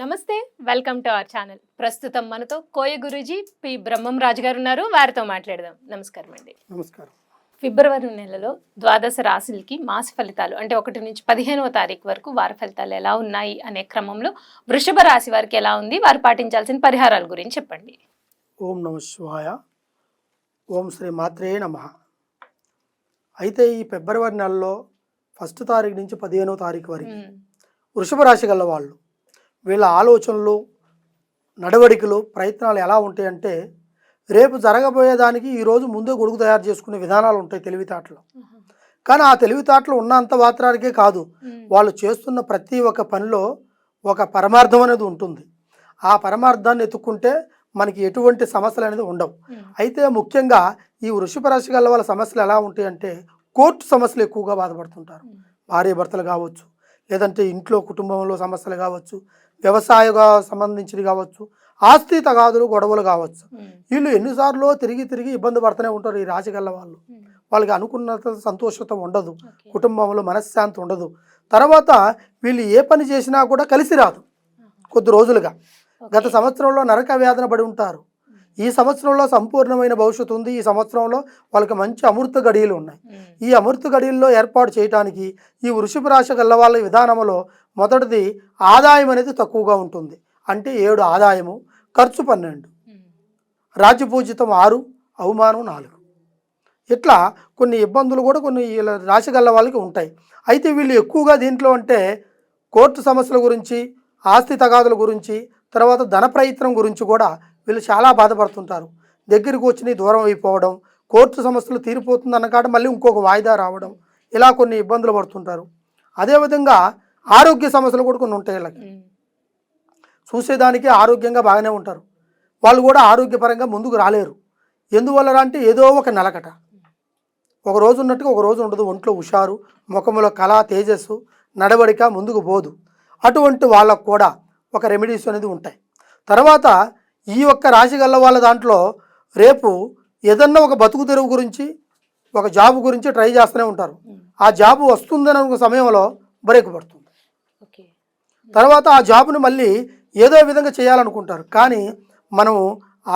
నమస్తే welcome to our channel. ప్రస్తుతం మనతో కోయ గురూజీ పి బ్రహ్మం రాజు గారు ఉన్నారు. వారితో మాట్లాడదాం. నమస్కారం అండి. నమస్కారం. ఫిబ్రవరి నెలలో ద్వాదశ రాశులకి మాస ఫలితాలు అంటే 1 నుంచి 15వ తారీఖు వరకు వారి ఫలితాలు ఎలా ఉన్నాయి అనే క్రమంలో వృషభ రాశి వారికి ఎలా ఉంది, వారు పాటించాల్సిన పరిహారాల గురించి చెప్పండి. ఓం నమ శివాయ. ఓం శ్రీ మాత్రే నమః. అయితే ఈ ఫిబ్రవరి నెలలో 1 తారీఖు నుంచి 15వ తారీఖు వరకు వృషభ రాశి గల వాళ్ళు వీళ్ళ ఆలోచనలు, నడవడికలు, ప్రయత్నాలు ఎలా ఉంటాయంటే రేపు జరగబోయేదానికి ఈరోజు ముందే గొడుగు తయారు చేసుకునే విధానాలు ఉంటాయి తెలివితేటలు. కానీ ఆ తెలివితేటలు ఉన్నంత మాత్రానికే కాదు, వాళ్ళు చేస్తున్న ప్రతి ఒక్క పనిలో ఒక పరమార్థం అనేది ఉంటుంది. ఆ పరమార్థాన్ని ఎత్తుక్కుంటే మనకి ఎటువంటి సమస్యలు అనేది ఉండవు. అయితే ముఖ్యంగా ఈ వృషభ రాశి గల వాళ్ళ సమస్యలు ఎలా ఉంటాయంటే కోర్టు సమస్యలు ఎక్కువగా బాధపడుతుంటారు. భార్య భర్తలు కావచ్చు, లేదంటే ఇంట్లో కుటుంబంలో సమస్యలు కావచ్చు, వ్యవసాయంగా సంబంధించినవి కావచ్చు, ఆస్తి తగాదులు, గొడవలు కావచ్చు. వీళ్ళు ఎన్నిసార్లు తిరిగి తిరిగి ఇబ్బంది పడుతూనే ఉంటారు. ఈ రాశి గల వాళ్ళు వాళ్ళకి అనుకున్నంత సంతోషత ఉండదు, కుటుంబంలో మనశ్శాంతి ఉండదు. తర్వాత వీళ్ళు ఏ పని చేసినా కూడా కలిసి రాదు. కొద్ది రోజులుగా గత సంవత్సరంలో నరక వేదన పడి ఉంటారు. ఈ సంవత్సరంలో సంపూర్ణమైన భవిష్యత్తు ఉంది. ఈ సంవత్సరంలో వాళ్ళకి మంచి అమృత గడియలు ఉన్నాయి. ఈ అమృత గడియల్లో ఏర్పాటు చేయడానికి ఈ వృషభ రాశి గల వాళ్ళ విధానంలో మొదటిది ఆదాయం అనేది తక్కువగా ఉంటుంది. అంటే 7 ఆదాయము, ఖర్చు 12, రాజ్యపూజితం 6, అవమానం 4. ఇట్లా కొన్ని ఇబ్బందులు కూడా కొన్ని రాశి గల వాళ్ళకి ఉంటాయి. అయితే వీళ్ళు ఎక్కువగా దీంట్లో అంటే కోర్టు సమస్యల గురించి, ఆస్తి తగాదుల గురించి, తర్వాత ధన ప్రయత్నం గురించి కూడా వీళ్ళు చాలా బాధపడుతుంటారు. దగ్గరికి వచ్చి దూరం అయిపోవడం, కోర్టు సమస్యలు తీరిపోతుంది అన్నకాడ మళ్ళీ ఇంకొక వాయిదా రావడం, ఇలా కొన్ని ఇబ్బందులు పడుతుంటారు. అదేవిధంగా ఆరోగ్య సమస్యలు కూడా కొన్ని ఉంటాయి. వీళ్ళకి చూసేదానికి ఆరోగ్యంగా బాగానే ఉంటారు, వాళ్ళు కూడా ఆరోగ్యపరంగా ముందుకు రాలేరు. ఎందువల్ల అంటే ఏదో ఒక నలకట, ఒక రోజు ఉన్నట్టుగా ఒక రోజు ఉండదు. ఒంట్లో హుషారు, ముఖంలో కళ, తేజస్సు, నడవడిక ముందుకు పోదు. అటువంటి వాళ్ళకు కూడా ఒక రెమెడీస్ అనేది ఉంటాయి. తర్వాత ఈ ఒక్క రాశి గల్ల వాళ్ళ దాంట్లో రేపు ఏదన్నా ఒక బతుకు తెరువు గురించి, ఒక జాబ్ గురించి ట్రై చేస్తూనే ఉంటారు. ఆ జాబ్ వస్తుందని ఒక సమయంలో బ్రేక్ పడుతుంది. తర్వాత ఆ జాబ్ను మళ్ళీ ఏదో విధంగా చేయాలనుకుంటారు. కానీ మనము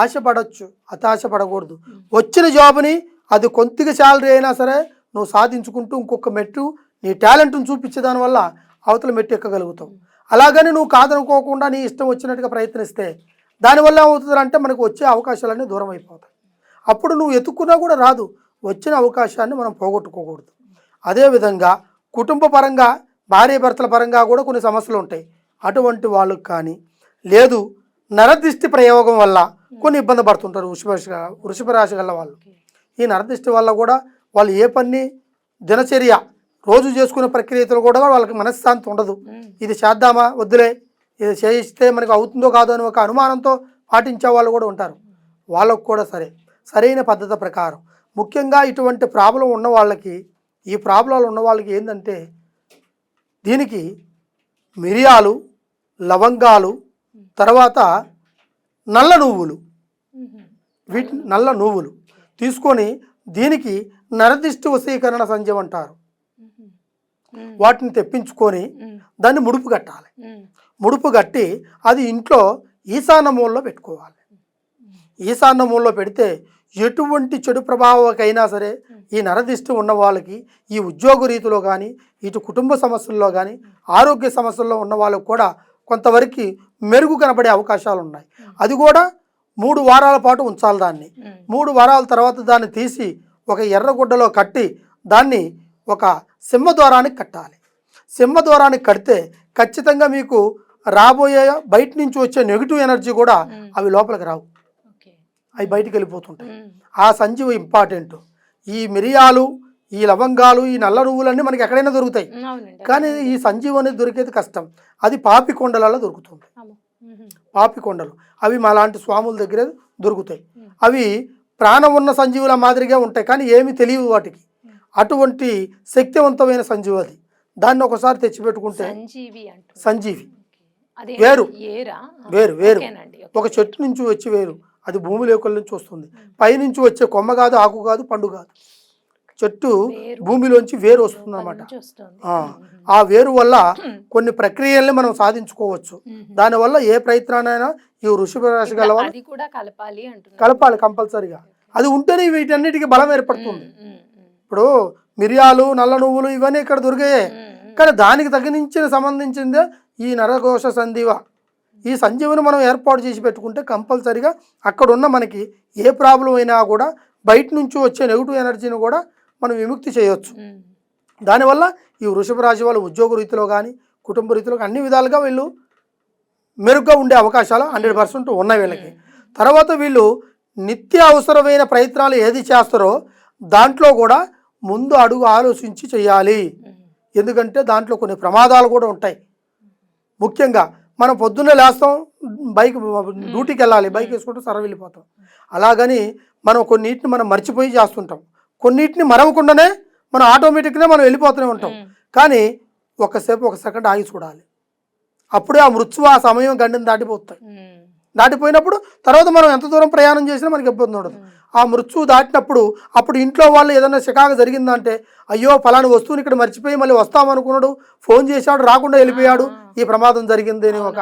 ఆశపడవచ్చు, అతాశపడకూడదు. వచ్చిన జాబ్ని అది కొద్దిగా శాలరీ అయినా సరే నువ్వు సాధించుకుంటూ ఇంకొక మెట్టు నీ టాలెంట్ను చూపించే దానివల్ల అవతల మెట్టు ఎక్కగలుగుతావు. అలాగని నువ్వు కాదనుకోకుండా నీ ఇష్టం వచ్చినట్టుగా ప్రయత్నిస్తే దానివల్ల ఏమవుతుందంటే మనకు వచ్చే అవకాశాలన్నీ దూరం అయిపోతాయి. అప్పుడు నువ్వు ఎత్తుక్కున్నా కూడా రాదు. వచ్చిన అవకాశాన్ని మనం పోగొట్టుకోకూడదు. అదేవిధంగా కుటుంబ పరంగా, భార్య భర్తల పరంగా కూడా కొన్ని సమస్యలు ఉంటాయి. అటువంటి వాళ్ళకు కానీ లేదు నరదిష్టి ప్రయోగం వల్ల కొన్ని ఇబ్బంది పడుతుంటారు వృషభ రాశి గల వాళ్ళు. ఈ నరదిష్టి వల్ల కూడా వాళ్ళు ఏ పని దినచర్య రోజు చేసుకునే ప్రక్రియతో కూడా వాళ్ళకి మనశ్శాంతి ఉండదు. ఇది చేద్దామా వద్దులే, ఇది చేయిస్తే మనకు అవుతుందో కాదో అని ఒక అనుమానంతో పాటించే వాళ్ళు కూడా ఉంటారు. వాళ్ళకు కూడా సరైన పద్ధతి ప్రకారం ముఖ్యంగా ఇటువంటి ప్రాబ్లం ఉన్న వాళ్ళకి, ఈ ప్రాబ్లాలు ఉన్న వాళ్ళకి ఏంటంటే దీనికి మిరియాలు, లవంగాలు, తర్వాత నల్ల నువ్వులు, నల్ల నువ్వులు తీసుకొని దీనికి నరదిష్టి వశీకరణ సంజయం అంటారు. వాటిని తెప్పించుకొని దాన్ని ముడుపు కట్టాలి. ముడుపు కట్టి అది ఇంట్లో ఈశాన్య మూలలో పెట్టుకోవాలి. ఈశాన్య మూలలో పెడితే ఎటువంటి చెడు ప్రభావకైనా సరే ఈ నరదిష్టి ఉన్న వాళ్ళకి ఈ ఉద్యోగ రీతిలో కానీ, ఇటు కుటుంబ సమస్యల్లో కానీ, ఆరోగ్య సమస్యల్లో ఉన్న వాళ్ళకు కూడా కొంతవరకు మెరుగు కనబడే అవకాశాలు ఉన్నాయి. అది కూడా 3 వారాల పాటు ఉంచాలి. దాన్ని 3 వారాల తర్వాత దాన్ని తీసి ఒక ఎర్రగుడ్డలో కట్టి దాన్ని ఒక సింహద్వారానికి కట్టాలి. సింహద్వారానికి కడితే ఖచ్చితంగా మీకు రాబోయే బయట నుంచి వచ్చే నెగిటివ్ ఎనర్జీ కూడా అవి లోపలికి రావు, అవి బయటికి వెళ్ళిపోతుంటాయి. ఆ సంజీవ ఇంపార్టెంట్. ఈ మిరియాలు, ఈ లవంగాలు, ఈ నల్ల నువ్వులన్నీ మనకి ఎక్కడైనా దొరుకుతాయి. కానీ ఈ సంజీవం అనేది దొరికేది కష్టం. అది పాపికొండలలో దొరుకుతుంది. పాపికొండలు అవి మా లాంటి స్వాముల దగ్గర దొరుకుతాయి. అవి ప్రాణం ఉన్న సంజీవుల మాదిరిగా ఉంటాయి, కానీ ఏమీ తెలియవు వాటికి. అటువంటి శక్తివంతమైన సంజీవి అది. దాన్ని ఒకసారి తెచ్చిపెట్టుకుంటే సంజీవి వేరు వేరు వేరు ఒక చెట్టు నుంచి వచ్చి వేరు, అది భూమి లోకల నుంచి వస్తుంది. పైనుంచి వచ్చే కొమ్మ కాదు, ఆకు కాదు, పండు కాదు. చెట్టు వేరు. భూమిలోంచి వేరు వస్తుంది అనమాట. నుంచి వస్తుంది. ఆ వేరు వల్ల కొన్ని ప్రక్రియల్ని మనం సాధించుకోవచ్చు. దానివల్ల ఏ ప్రయత్నానైనా ఈ వృషభ రాశి గల వాళ్ళు అది కూడా కలపాలి అంటున్నారు. కలపాలి కంపల్సరిగా. అది ఉంటేనే వీటన్నిటికీ బలం ఏర్పడుతుంది. ఇప్పుడు మిరియాలు, నల్ల నువ్వులు ఇవన్నీ ఇక్కడ దొరికాయే, కానీ దానికి సంబంధించిందే ఈ నరకోశ సంధివ, ఈ సంజీవని మనం ఏర్పాటు చేసి పెట్టుకుంటే కంపల్సరిగా అక్కడ ఉన్న మనకి ఏ ప్రాబ్లం అయినా కూడా బయట నుంచి వచ్చే నెగిటివ్ ఎనర్జీని కూడా మనం విముక్తి చేయొచ్చు. దానివల్ల ఈ వృషభ రాశి వాళ్ళు ఉద్యోగ రీతిలో కానీ కుటుంబ రీతిలో అన్ని విధాలుగా వీళ్ళు మెరుగ్గా ఉండే అవకాశాలు 100% ఉన్నాయి వీళ్ళకి. తర్వాత వీళ్ళు నిత్య అవసరమైన ప్రయత్నాలు ఏది చేస్తారో దాంట్లో కూడా ముందు అడుగు ఆలోచించి చేయాలి. ఎందుకంటే దాంట్లో కొన్ని ప్రమాదాలు కూడా ఉంటాయి. ముఖ్యంగా మనం పొద్దున్నే లేస్తాం, బైక్ డ్యూటీకి వెళ్ళాలి, బైక్ వేసుకుంటూ సర వెళ్ళిపోతాం. అలాగని మనం కొన్నిటిని మనం మర్చిపోయి చేస్తుంటాం, కొన్నిటిని మరవకుండానే మనం ఆటోమేటిక్గా మనం వెళ్ళిపోతూనే ఉంటాం. కానీ ఒక సెకండ్ ఆగి చూడాలి, అప్పుడే ఆ మృత్యువు ఆ సమయం గండిని దాటిపోతాయి. దాటిపోయినప్పుడు తర్వాత మనం ఎంత దూరం ప్రయాణం చేసినా మనకి ఇబ్బంది ఉండదు. ఆ మృత్యువు దాటినప్పుడు అప్పుడు ఇంట్లో వాళ్ళు ఏదైనా చికాకు జరిగిందంటే, అయ్యో ఫలాని వస్తువుని ఇక్కడ మర్చిపోయి మళ్ళీ వస్తామనుకున్నాడు, ఫోన్ చేశాడు రాకుండా వెళ్ళిపోయాడు, ఈ ప్రమాదం జరిగింది అని ఒక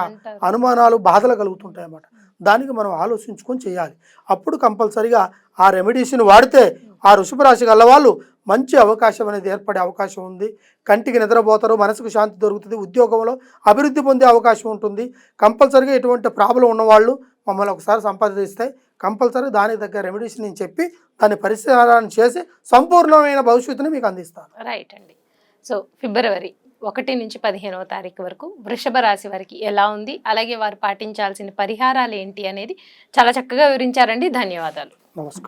అనుమానాలు బాధలు కలుగుతుంటాయి అన్నమాట. దానికి మనం ఆలోచించుకొని చేయాలి. అప్పుడు కంపల్సరిగా ఆ రెమెడీస్ని వాడితే ఆ వృషభ రాశి గల వాళ్ళు మంచి అవకాశం అనేది ఏర్పడే అవకాశం ఉంది. కంటికి నిద్రపోతారు, మనసుకు శాంతి దొరుకుతుంది, ఉద్యోగంలో అభివృద్ధి పొందే అవకాశం ఉంటుంది. కంపల్సరిగా ఎటువంటి ప్రాబ్లం ఉన్నవాళ్ళు మమ్మల్ని ఒకసారి సంపాదిస్తే కంపల్సరీ దానికి తగ్గ రెమెడీస్ నేను చెప్పి దాన్ని పరిష్కారాన్ని చేసి సంపూర్ణమైన భవిష్యత్తుని మీకు అందిస్తాను. రైట్ అండి. సో ఫిబ్రవరి 1 నుంచి 15వ తారీఖు వరకు వృషభ రాశి వారికి ఎలా ఉంది, అలాగే వారు పాటించాల్సిన పరిహారాలు ఏంటి అనేది చాలా చక్కగా వివరించారండి. ధన్యవాదాలు. నమస్కారం.